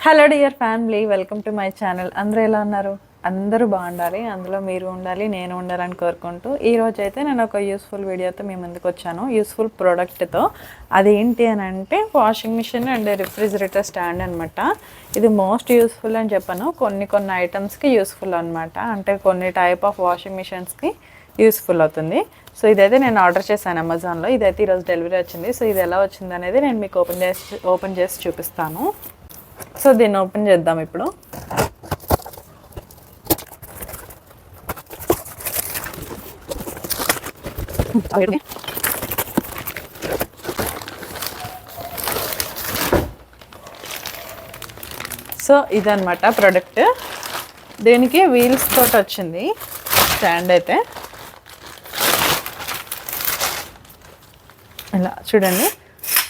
Hello dear family, welcome to my channel. అందరూ ఎలా ఉన్నారు? అందరూ బాగుండాలి, అందులో మీరు ఉండాలి, నేను ఉండాలని కోరుకుంటూ ఈరోజు అయితే నేను ఒక యూస్ఫుల్ వీడియోతో మీ ముందుకు వచ్చాను, యూస్ఫుల్ ప్రోడక్ట్తో. అదేంటి అని అంటే washing machine and refrigerator stand అనమాట. ఇది మోస్ట్ యూస్ఫుల్ అని చెప్పాను, కొన్ని ఐటమ్స్కి యూస్ఫుల్ అనమాట. అంటే కొన్ని టైప్ ఆఫ్ వాషింగ్ మిషన్స్కి యూస్ఫుల్ అవుతుంది. సో ఇదైతే నేను ఆర్డర్ చేశాను అమెజాన్లో. ఇదైతే ఈరోజు డెలివరీ వచ్చింది. సో ఇది ఎలా వచ్చింది అనేది నేను మీకు ఓపెన్ చేసి చూపిస్తాను. సో దీన్ని ఓపెన్ చేద్దాం ఇప్పుడు. సో ఇదన్నమాట ప్రోడక్ట్. దీనికి వీల్స్ తోటి వచ్చింది స్టాండ్ అయితే. ఇలా చూడండి,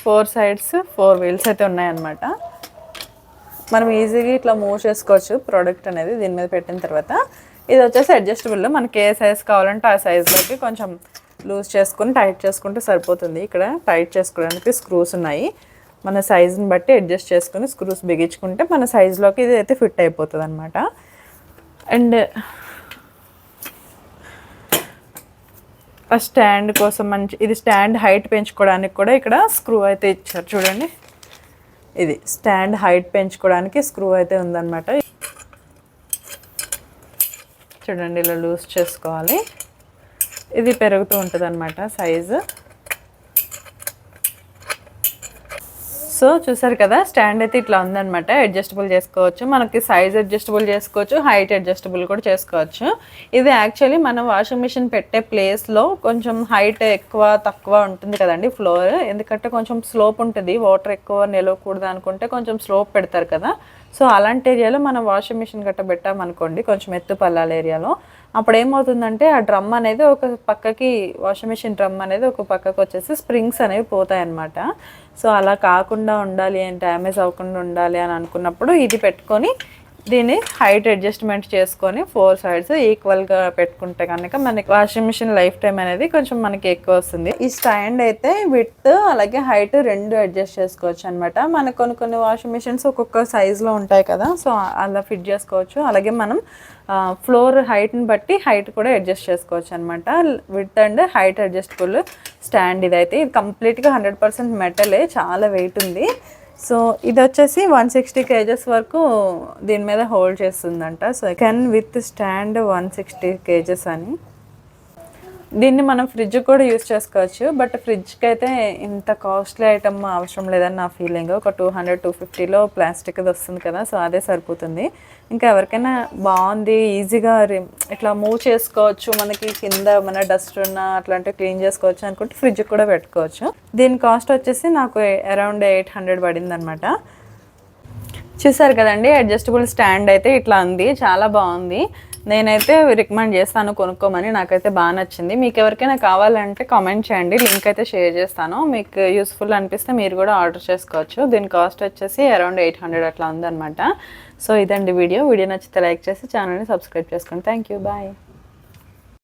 4 sides 4 wheels అయితే ఉన్నాయన్నమాట. మనం ఈజీగా ఇట్లా మూవ్ చేసుకోవచ్చు ప్రోడక్ట్ అనేది దీని మీద పెట్టిన తర్వాత. ఇది వచ్చేసి అడ్జస్టబుల్, మనకి ఏ సైజ్ కావాలంటే ఆ సైజులోకి కొంచెం లూజ్ చేసుకుని టైట్ చేసుకుంటే సరిపోతుంది. ఇక్కడ టైట్ చేసుకోవడానికి స్క్రూస్ ఉన్నాయి. మన సైజుని బట్టి అడ్జస్ట్ చేసుకుని స్క్రూస్ బిగించుకుంటే మన సైజులోకి ఇది అయితే ఫిట్ అయిపోతుంది అనమాట. అండ్ ఆ స్టాండ్ కోసం ఇది స్టాండ్ హైట్ పెంచుకోవడానికి కూడా ఇక్కడ స్క్రూ అయితే ఇచ్చారు చూడండి. ఇది స్టాండ్ హైట్ పెంచుకోవడానికి స్క్రూ అయితే ఉందన్నమాట. చూడండి, ఇలా లూజ్ చేసుకోవాలి. ఇది పెరుగుతూ ఉంటుంది అన్నమాట సైజు. సో చూసారు కదా, స్టాండ్ అయితే ఇట్లా ఉందన్నమాట. అడ్జస్టబుల్ చేసుకోవచ్చు, మనకి సైజ్ అడ్జస్టబుల్ చేసుకోవచ్చు, హైట్ అడ్జస్టబుల్ కూడా చేసుకోవచ్చు. ఇది యాక్చువల్లీ మనం వాషింగ్ మిషన్ పెట్టే ప్లేస్లో కొంచెం హైట్ ఎక్కువ తక్కువ ఉంటుంది కదండి ఫ్లోర్. ఎందుకంటే కొంచెం స్లోప్ ఉంటుంది, వాటర్ ఎక్కువ నిలవకూడదు అనుకుంటే కొంచెం స్లోప్ పెడతారు కదా. సో అలాంటి ఏరియాలో మనం వాషింగ్ మిషన్ గట్ట పెట్టామనుకోండి, కొంచెం ఎత్తు పల్లాల ఏరియాలో, అప్పుడు ఏమవుతుందంటే ఆ డ్రమ్ అనేది ఒక పక్కకి, వాషింగ్ మిషన్ డ్రమ్ అనేది ఒక పక్కకు వచ్చేసి స్ప్రింగ్స్ అనేవి పోతాయి అన్నమాట. సో అలా కాకుండా ఉండాలి, డ్యామేజ్ అవ్వకుండా ఉండాలి అని అనుకున్నప్పుడు ఇది పెట్టుకొని దీన్ని హైట్ అడ్జస్ట్మెంట్ చేసుకొని 4 sides ఈక్వల్గా పెట్టుకుంటే కనుక మనకి వాషింగ్ మిషన్ లైఫ్ టైం అనేది కొంచెం మనకి ఎక్కువ వస్తుంది. ఈ స్టాండ్ అయితే విడ్త్ అలాగే హైట్ రెండు అడ్జస్ట్ చేసుకోవచ్చు అనమాట. మనకు కొన్ని వాషింగ్ మిషన్స్ ఒక్కొక్క సైజులో ఉంటాయి కదా, సో అలా ఫిట్ చేసుకోవచ్చు. అలాగే మనం ఫ్లోర్ హైట్ని బట్టి హైట్ కూడా అడ్జస్ట్ చేసుకోవచ్చు అనమాట. Width and height adjustable stand ఇదైతే. ఇది కంప్లీట్గా 100% మెటలే, చాలా వెయిట్ ఉంది. సో ఇది వచ్చేసి 160 kgs వరకు దీని మీద హోల్డ్ చేస్తుందంట. So can with stand 160 kgs అని. దీన్ని మనం ఫ్రిడ్జ్ కూడా యూజ్ చేసుకోవచ్చు, బట్ ఫ్రిడ్జ్కి అయితే ఇంత కాస్ట్లీ ఐటమ్ అవసరం లేదని నా ఫీలింగ్. ఒక 200-250లో ప్లాస్టిక్ది వస్తుంది కదా, సో అదే సరిపోతుంది. ఇంకా ఎవరికైనా బాగుంది, ఈజీగా ఇట్లా మూవ్ చేసుకోవచ్చు, మనకి కింద మన డస్ట్ ఉన్న అట్లాంటివి క్లీన్ చేసుకోవచ్చు అనుకుంటే ఫ్రిడ్జ్ కూడా పెట్టుకోవచ్చు. దీని కాస్ట్ వచ్చేసి నాకు అరౌండ్ 800 పడింది అనమాట. చూసారు కదండి, అడ్జస్టబుల్ స్టాండ్ అయితే ఇట్లా ఉంది, చాలా బాగుంది. నేనైతే రికమెండ్ చేస్తాను కొనుక్కోమని, నాకైతే బాగా నచ్చింది. మీకు ఎవరికైనా కావాలంటే కామెంట్ చేయండి, లింక్ అయితే షేర్ చేస్తాను. మీకు యూస్ఫుల్ అనిపిస్తే మీరు కూడా ఆర్డర్ చేసుకోవచ్చు. దీని కాస్ట్ వచ్చేసి అరౌండ్ 800 అట్లా ఉందన్నమాట. సో ఇదండి వీడియో నచ్చితే లైక్ చేసి ఛానల్ని సబ్స్క్రైబ్ చేసుకోండి. Thank you, bye.